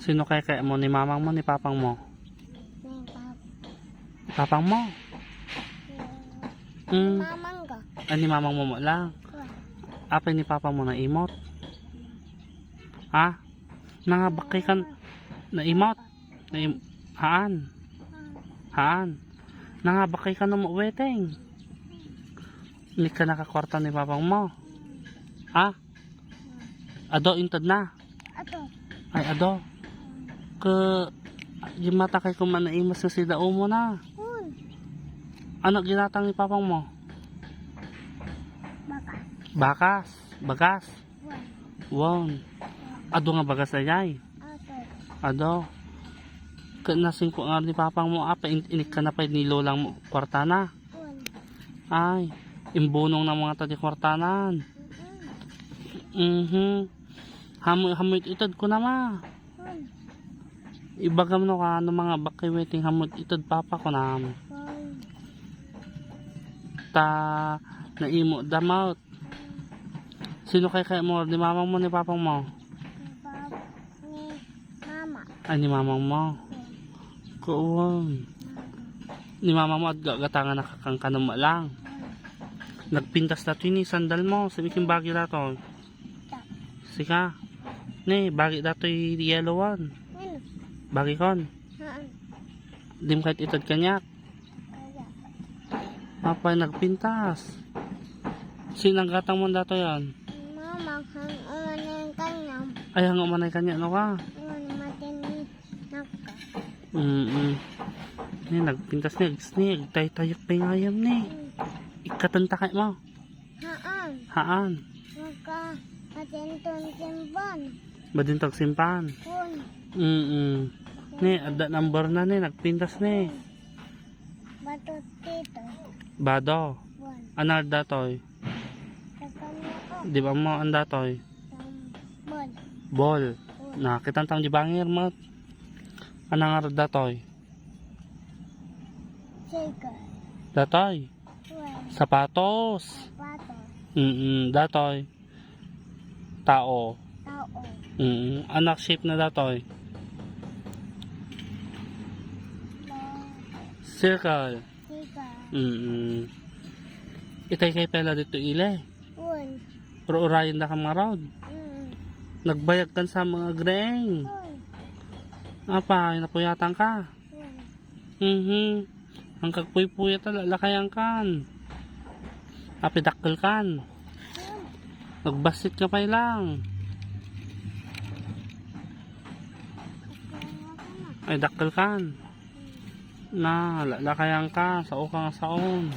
Sino kay mo? Ni mamang mo, ni papang mo? Papang mo? Mamang ko. Ay, ni mamang mo lang. Apay ni papang mo na imot? Ha? Nangabakay kan na imot? Haan? Haan? Nangabakay ka na mo weteng? Hindi ka nakakwarta ni papang mo? Ha? Ado, intad na? Ato. Ay, ado. Yung mata kay kumanaimas na si dao mo na. Ano ginatang ni papang mo? Bakas. Bakas? Wow. Ado nga bagas na yay. Ato. Ado. Nasing ko nga ni papang mo, inik ka na pa ni lolang mo, kwarta na. Ay, imbunong ng mga tadi kwartanan. Hamoy itad ko na ma. Ibagam no ka ano mga bakay waiting hamoy itad papa ko na. Ta naimo damot. Sino kay mo? Ni mamang mo, ni papang mo? Ni mama. Ay, ni mamang mo. Kuwan. Ni mamang mo at gagatangan nakakangkanama lang. Nagpintas na ito ni sandal mo. Sabihin bagi na to. Sika. Ni, bagi na ito yung yellow one. Bagi kon. Dim kahit itad kanyak. Apay nagpintas. Sinang gatang mo na ito yan? Mama, hang umanay kanyam. Ay, hang umanay kanya. Ano ka? Matini naka. Ni, nagpintas ni. Tay-tayok pa yung ayam ni. Ikatanta kay mo. Haan. Haan. Maka matintong simban. Badintog simpan. Kun. Ni, ada number na ni. Nagpintas ni. Bato tito. Bado. Buwan. Anar datoy. Kakanya ko. Di ba mo ang datoy? Bol. Ball. Na, kitantang di bangir mo. Anang datoy? Shaker. Datoy. Buwan. Sapatos. Pato. Datoy. Tao. Tao. Anak shape na datoy. Circle. Shaker. Itay kay pela dito ile. Buwan. Pero urayan na ka marod. Nagbayag kan sa mga greng. Apa, napuyatan ka. Ang kagpuy-puyat lalakayan kan. Api dakkel kan. Nagbasit ka pa lang. Ay dakkel kan. Na, lalakayan ka sa ukang saon.